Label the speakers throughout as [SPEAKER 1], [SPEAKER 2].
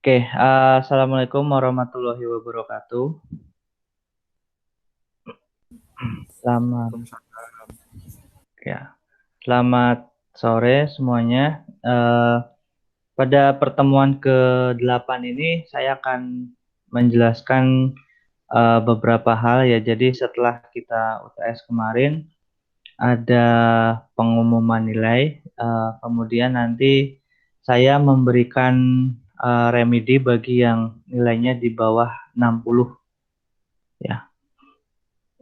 [SPEAKER 1] Oke, Assalamualaikum warahmatullahi wabarakatuh. Selamat,
[SPEAKER 2] Waalaikumsalam.
[SPEAKER 1] ya, selamat sore semuanya. Pada pertemuan ke-8 ini saya akan menjelaskan beberapa hal ya. Jadi setelah kita UTS kemarin ada pengumuman nilai, kemudian nanti saya memberikan remedi bagi yang nilainya di bawah 60 ya.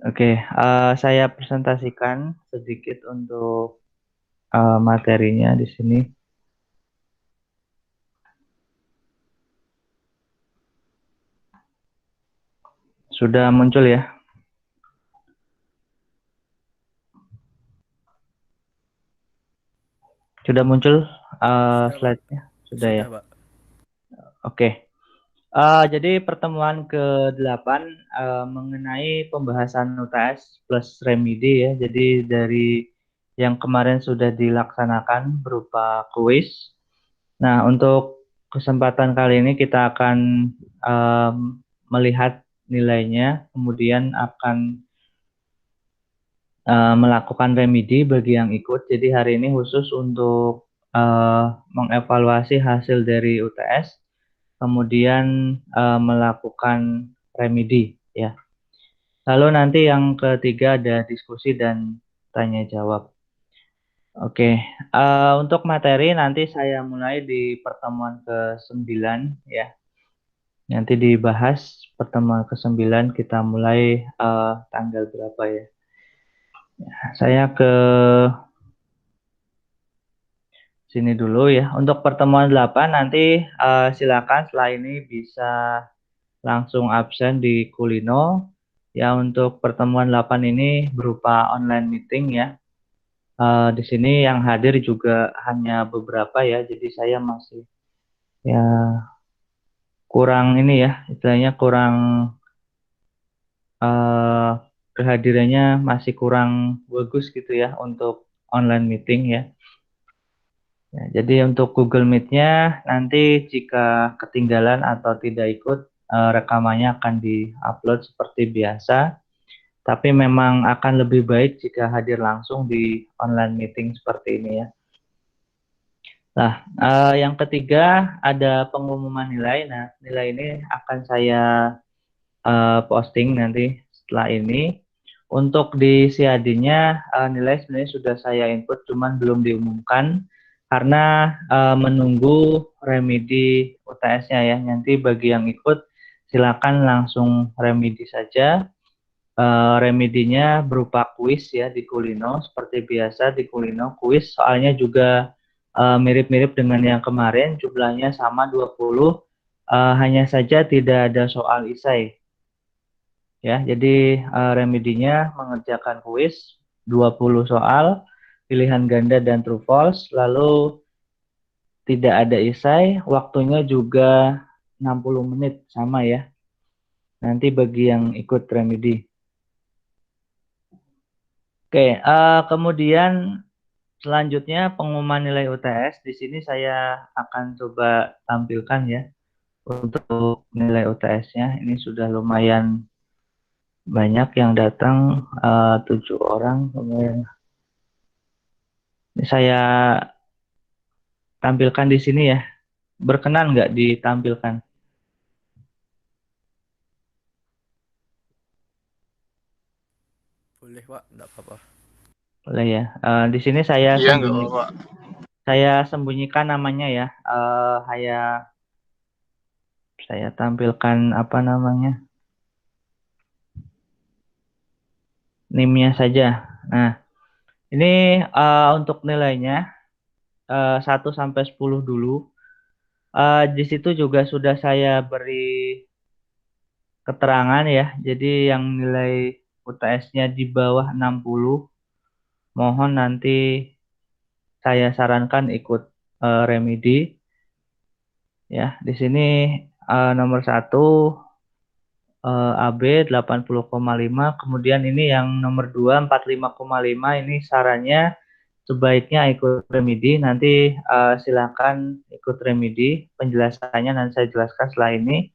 [SPEAKER 1] Oke, saya presentasikan sedikit untuk materinya di sini. Sudah muncul ya? Sudah muncul
[SPEAKER 2] Sudah, Pak.
[SPEAKER 1] slide-nya? Sudah ya?
[SPEAKER 2] Sudah, Pak.
[SPEAKER 1] Oke. Jadi pertemuan ke-8 mengenai pembahasan UTS plus remedi ya. Jadi dari yang kemarin sudah dilaksanakan berupa kuis. Nah, untuk kesempatan kali ini kita akan em, melihat nilainya, kemudian akan melakukan remedi bagi yang ikut. Jadi hari ini khusus untuk mengevaluasi hasil dari UTS, kemudian melakukan remedi ya. Lalu nanti yang ketiga ada diskusi dan tanya jawab. Oke, untuk materi nanti saya mulai di pertemuan ke-9 ya. Nanti dibahas pertemuan ke-9 kita mulai tanggal berapa ya. Saya ke sini dulu ya. Untuk pertemuan 8 nanti silakan setelah ini bisa langsung absen di Kulino. Ya, untuk pertemuan 8 ini berupa online meeting ya. Di sini yang hadir juga hanya beberapa ya. Jadi saya masih ya kurang ini ya, istilahnya kurang eh, kehadirannya masih kurang bagus gitu ya untuk online meeting ya. Ya, jadi untuk Google Meet-nya nanti jika ketinggalan atau tidak ikut rekamannya akan di-upload seperti biasa, tapi memang akan lebih baik jika hadir langsung di online meeting seperti ini ya. Nah, yang ketiga ada pengumuman nilai. Nah, nilai ini akan saya posting nanti setelah ini. Untuk di CAD-nya nilai sebenarnya sudah saya input, cuman belum diumumkan karena menunggu remedi UTS-nya ya. Nanti bagi yang ikut silakan langsung remedi saja. Remedinya berupa kuis ya di Kulino, seperti biasa di Kulino kuis. Soalnya juga mirip-mirip dengan yang kemarin, jumlahnya sama 20. Hanya saja tidak ada soal isai. Ya, jadi remedinya mengerjakan kuis 20 soal, pilihan ganda dan true false, lalu tidak ada esai, waktunya juga 60 menit sama ya. Nanti bagi yang ikut remedi. Oke, kemudian selanjutnya pengumuman nilai UTS. Di sini saya akan coba tampilkan ya untuk nilai UTS-nya. Ini sudah lumayan banyak yang datang, 7 orang lumayan. Ini saya tampilkan di sini ya. Berkenan nggak ditampilkan?
[SPEAKER 2] Boleh, Pak. Enggak apa-apa.
[SPEAKER 1] Boleh ya. Di sini saya
[SPEAKER 3] Iya, nggak
[SPEAKER 1] sembunyi,
[SPEAKER 3] apa-apa.
[SPEAKER 1] saya sembunyikan namanya ya. Saya tampilkan apa namanya, NIM-nya saja. Nah, ini untuk nilainya 1 sampai 10 dulu. Di situ juga sudah saya beri keterangan ya. Jadi yang nilai UTS-nya di bawah 60, mohon nanti saya sarankan ikut remedi. Ya, di sini nomor 1 AB 80,5, kemudian ini yang nomor 2 45,5 ini sarannya sebaiknya ikut remedi. Nanti silakan ikut remedi. Penjelasannya nanti saya jelaskan setelah ini.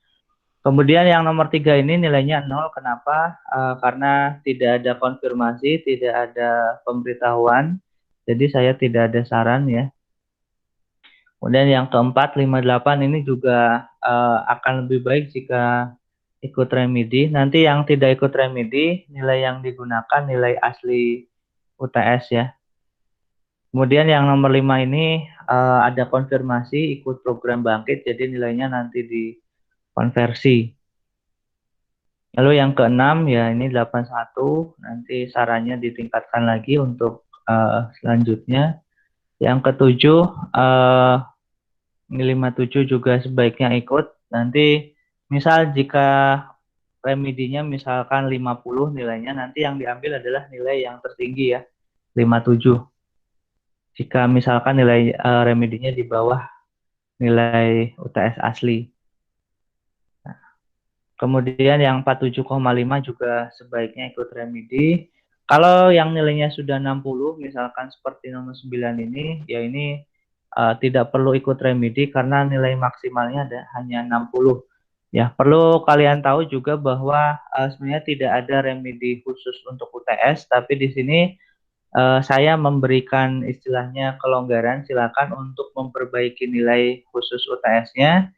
[SPEAKER 1] Kemudian yang nomor 3 ini nilainya 0. Kenapa? Karena tidak ada konfirmasi, tidak ada pemberitahuan. Jadi saya tidak ada saran ya. Kemudian yang keempat, 58 ini juga akan lebih baik jika ikut remedi. Nanti yang tidak ikut remedi, nilai yang digunakan nilai asli UTS ya. Kemudian yang nomor 5 ini ada konfirmasi ikut program bangkit, jadi nilainya nanti dikonversi. Lalu yang keenam ya ini 81, nanti sarannya ditingkatkan lagi untuk selanjutnya. Yang ketujuh ini 57 juga sebaiknya ikut. Nanti misal jika remedinya misalkan 50 nilainya, nanti yang diambil adalah nilai yang tertinggi ya, 57. Jika misalkan nilai remedinya di bawah nilai UTS asli. Kemudian yang 47,5 juga sebaiknya ikut remedi. Kalau yang nilainya sudah 60, misalkan seperti nomor 9 ini, ya ini tidak perlu ikut remedi karena nilai maksimalnya hanya 60. Ya, perlu kalian tahu juga bahwa sebenarnya tidak ada remedi khusus untuk UTS, tapi di sini saya memberikan istilahnya kelonggaran, silakan untuk memperbaiki nilai khusus UTS-nya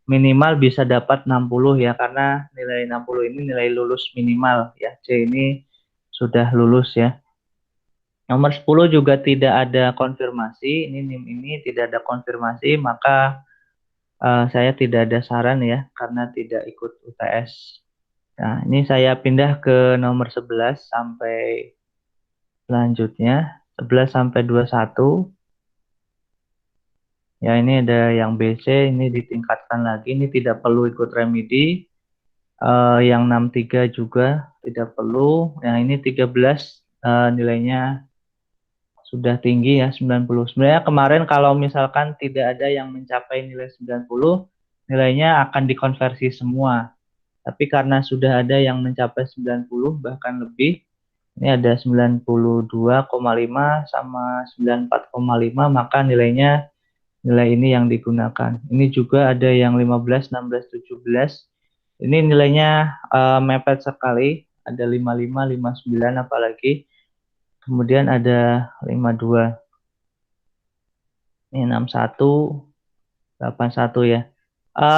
[SPEAKER 1] minimal bisa dapat 60 ya, karena nilai 60 ini nilai lulus minimal ya. C ini sudah lulus ya. Nomor 10 juga tidak ada konfirmasi, ini NIM ini tidak ada konfirmasi, maka saya tidak ada saran ya karena tidak ikut UTS. Nah, ini saya pindah ke nomor 11 sampai selanjutnya, 11 sampai 21. Ya, ini ada yang BC, ini ditingkatkan lagi, ini tidak perlu ikut remedi. Yang 63 juga tidak perlu. Yang ini 13 nilainya sudah tinggi ya, 90. Sebenarnya kemarin kalau misalkan tidak ada yang mencapai nilai 90, nilainya akan dikonversi semua. Tapi karena sudah ada yang mencapai 90 bahkan lebih, ini ada 92,5 sama 94,5, maka nilainya nilai ini yang digunakan. Ini juga ada yang 15, 16, 17. Ini nilainya mepet sekali, ada 55, 59 apalagi. Kemudian ada 52. Ini 61, 81 ya.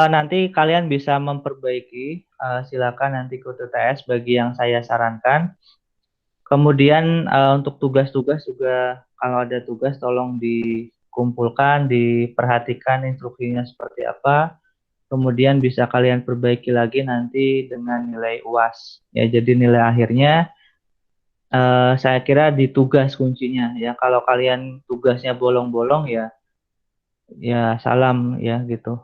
[SPEAKER 1] Nanti kalian bisa memperbaiki, silakan nanti ke TTS bagi yang saya sarankan. Kemudian untuk tugas-tugas juga kalau ada tugas tolong dikumpulkan, diperhatikan instruksinya seperti apa. Kemudian bisa kalian perbaiki lagi nanti dengan nilai UAS. Ya, jadi nilai akhirnya saya kira di tugas kuncinya ya. Kalau kalian tugasnya bolong-bolong ya, ya salam ya gitu.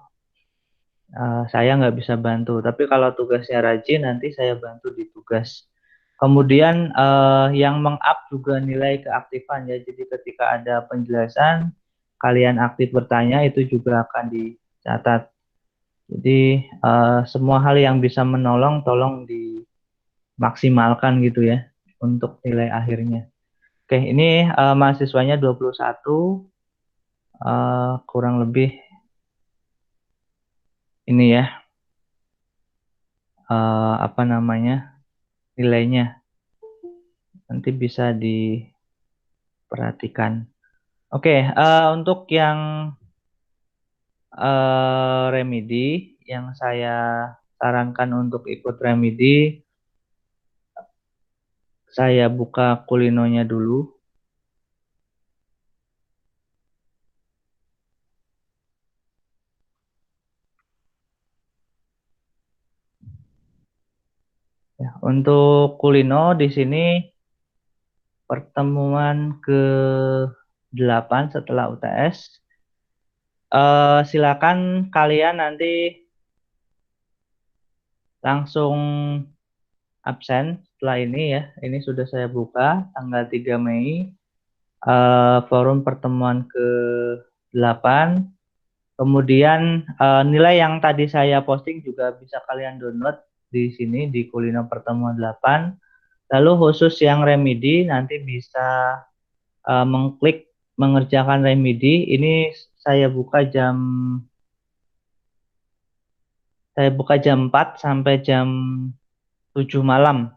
[SPEAKER 1] Saya nggak bisa bantu. Tapi kalau tugasnya rajin nanti saya bantu di tugas. Kemudian yang meng-up juga nilai keaktifan ya. Jadi ketika ada penjelasan, kalian aktif bertanya itu juga akan dicatat. Jadi semua hal yang bisa menolong tolong dimaksimalkan gitu ya untuk nilai akhirnya. Oke, ini mahasiswanya 21, kurang lebih ini ya apa namanya nilainya. Nanti bisa diperhatikan. Oke, untuk yang remedi yang saya sarankan untuk ikut remedi, saya buka kulinonya dulu. Ya, untuk kulino di sini pertemuan ke-8 setelah UTS. Silakan kalian nanti langsung absen setelah ini ya. Ini sudah saya buka tanggal 3 Mei. Forum pertemuan ke-8. Kemudian nilai yang tadi saya posting juga bisa kalian download di sini di Kulino Pertemuan 8. Lalu khusus yang remedi nanti bisa mengklik mengerjakan remedi. Ini saya buka jam 4 sampai jam 7 malam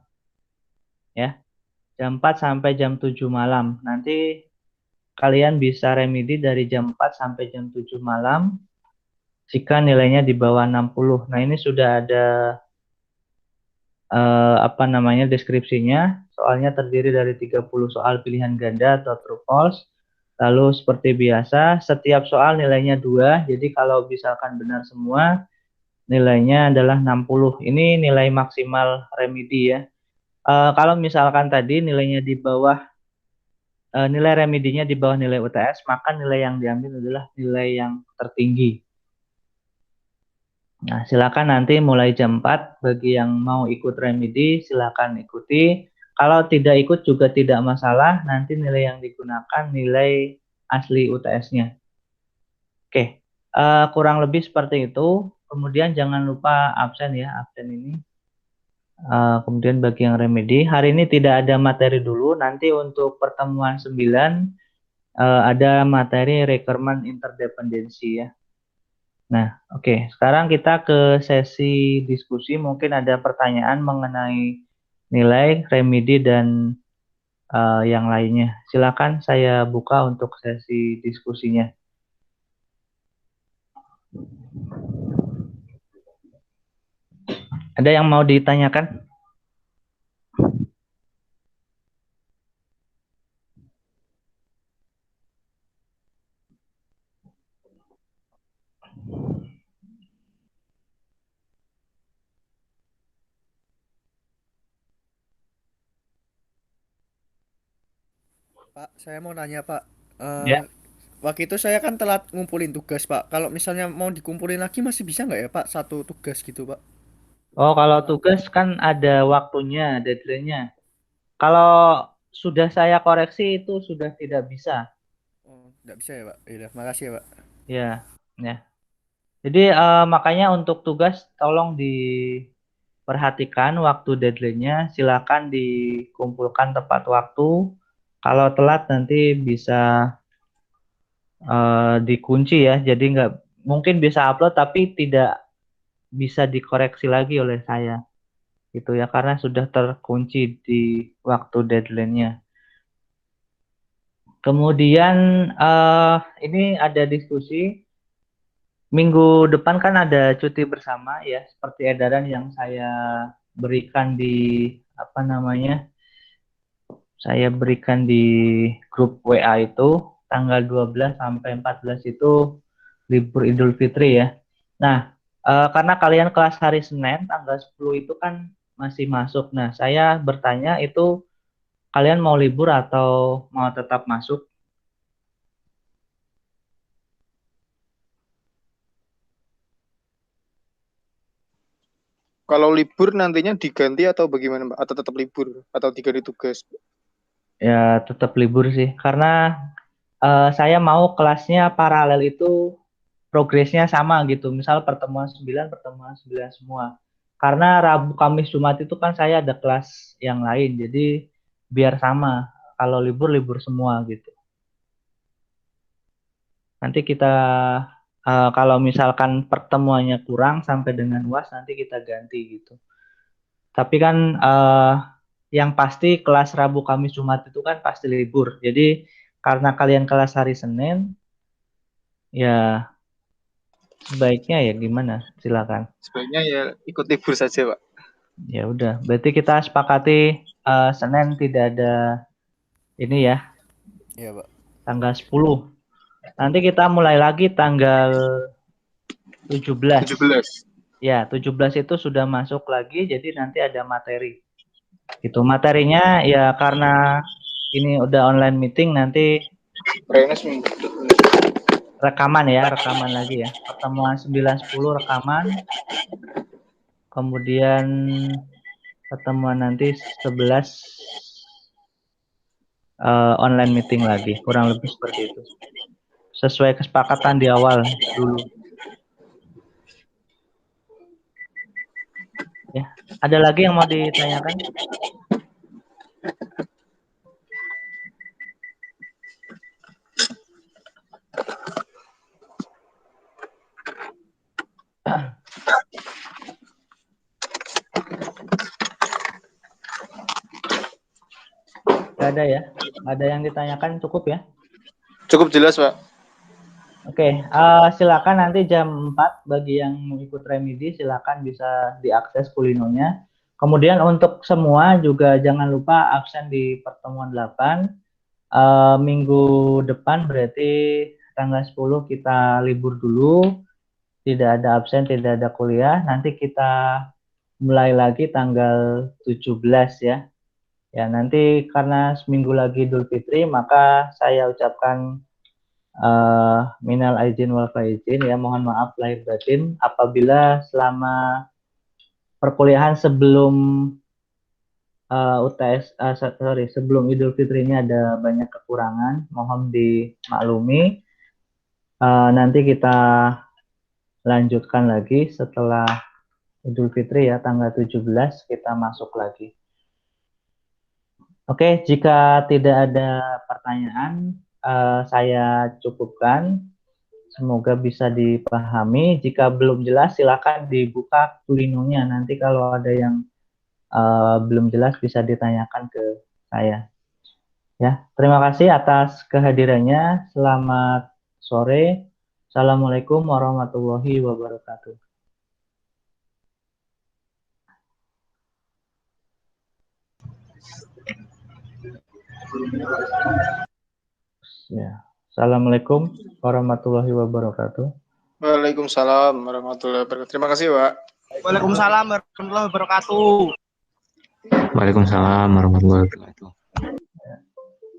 [SPEAKER 1] ya. Jam 4 sampai jam 7 malam. Nanti kalian bisa remedi dari jam 4 sampai jam 7 malam jika nilainya di bawah 60. Nah, ini sudah ada apa namanya deskripsinya. Soalnya terdiri dari 30 soal pilihan ganda atau true false. Lalu seperti biasa, setiap soal nilainya 2. Jadi kalau misalkan benar semua, nilainya adalah 60. Ini nilai maksimal remedi ya. Kalau misalkan tadi nilainya di bawah nilai remedinya di bawah nilai UTS, maka nilai yang diambil adalah nilai yang tertinggi. Nah, silakan nanti mulai jam 4 bagi yang mau ikut remedi, silakan ikuti. Kalau tidak ikut juga tidak masalah, nanti nilai yang digunakan nilai asli UTS-nya. Oke, kurang lebih seperti itu. Kemudian jangan lupa absen ya, absen ini. Kemudian bagi yang remedi, hari ini tidak ada materi dulu. Nanti untuk pertemuan 9 ada materi requirement interdependensi ya. Nah, oke. Sekarang kita ke sesi diskusi. Mungkin ada pertanyaan mengenai nilai, remedi, dan yang lainnya. Silakan saya buka untuk sesi diskusinya. Ada yang mau ditanyakan?
[SPEAKER 2] Pak, saya mau nanya Pak. Eh,
[SPEAKER 1] Ya.
[SPEAKER 2] Waktu itu saya kan telat ngumpulin tugas Pak. Kalau misalnya mau dikumpulin lagi masih bisa nggak ya Pak? Satu tugas gitu Pak.
[SPEAKER 1] Oh, kalau
[SPEAKER 2] Telat.
[SPEAKER 1] tugas kan ada waktunya, deadline-nya. Kalau sudah saya koreksi itu sudah tidak bisa.
[SPEAKER 2] Oh, nggak bisa ya Pak. Iya, makasih ya Pak.
[SPEAKER 1] Ya, ya. Jadi makanya untuk tugas tolong diperhatikan waktu deadline-nya. Silakan dikumpulkan tepat waktu. Kalau telat nanti bisa dikunci ya. Jadi nggak mungkin bisa upload tapi tidak bisa dikoreksi lagi oleh saya. Gitu ya, karena sudah terkunci di waktu deadline-nya. Kemudian ini ada diskusi. Minggu depan kan ada cuti bersama ya, seperti edaran yang saya berikan di apa namanya? Saya berikan di grup WA itu tanggal 12 sampai 14 itu libur Idul Fitri ya. Nah, karena kalian kelas hari Senin tanggal 10 itu kan masih masuk. Nah, saya bertanya itu kalian mau libur atau mau tetap masuk?
[SPEAKER 3] Kalau libur nantinya diganti atau bagaimana, Pak? Atau tetap libur atau diganti tugas?
[SPEAKER 1] Ya, tetap libur sih. Karena saya mau kelasnya paralel itu progresnya sama gitu. Misal pertemuan 9 semua. Karena Rabu, Kamis, Jumat itu kan saya ada kelas yang lain. Jadi biar sama. Kalau libur, libur semua gitu. Nanti kita kalau misalkan pertemuannya kurang sampai dengan UAS nanti kita ganti gitu. Tapi kan yang pasti kelas Rabu, Kamis, Jumat itu kan pasti libur. Jadi karena kalian kelas hari Senin, ya sebaiknya ya gimana? Silakan.
[SPEAKER 3] Sebaiknya ya ikut libur saja, Pak.
[SPEAKER 1] Ya udah, berarti kita sepakati Senin tidak ada ini ya,
[SPEAKER 2] Iya Pak.
[SPEAKER 1] tanggal 10. Nanti kita mulai lagi tanggal 17.
[SPEAKER 3] 17.
[SPEAKER 1] Ya, 17 itu sudah masuk lagi, jadi nanti ada materi. Itu materinya ya karena ini udah online meeting nanti
[SPEAKER 3] Rennes minggu.
[SPEAKER 1] rekaman ya, rekaman lagi ya. Pertemuan 9-10 rekaman, kemudian pertemuan nanti 11 online meeting lagi, kurang lebih seperti itu. Sesuai kesepakatan di awal dulu. Ya, ada lagi yang mau ditanyakan? Nggak ada ya? Nggak ada yang ditanyakan, cukup ya?
[SPEAKER 3] Cukup jelas, Pak.
[SPEAKER 1] Oke, silakan nanti jam 4 bagi yang mau ikut remedi, silakan bisa diakses kulinonya. Kemudian untuk semua juga jangan lupa absen di pertemuan 8. Minggu depan berarti tanggal 10 kita libur dulu, tidak ada absen, tidak ada kuliah. Nanti kita mulai lagi tanggal 17 ya. Ya, nanti karena seminggu lagi Idul Fitri, maka saya ucapkan minal aizin wal faizin ya, mohon maaf lahir batin apabila selama perkuliahan sebelum UTS sebelum Idul Fitri ini ada banyak kekurangan, mohon dimaklumi. Nanti kita lanjutkan lagi setelah Idul Fitri ya, tanggal 17 kita masuk lagi. Oke, jika tidak ada pertanyaan, saya cukupkan. Semoga bisa dipahami. Jika belum jelas, silakan dibuka kulinonya. Nanti kalau ada yang belum jelas bisa ditanyakan ke saya. Ya, terima kasih atas kehadirannya. Selamat sore. Assalamualaikum warahmatullahi wabarakatuh. Ya. Assalamualaikum warahmatullahi wabarakatuh.
[SPEAKER 3] Waalaikumsalam warahmatullahi wabarakatuh. Terima kasih, Pak.
[SPEAKER 4] Waalaikumsalam warahmatullahi wabarakatuh.
[SPEAKER 5] Waalaikumsalam warahmatullahi wabarakatuh.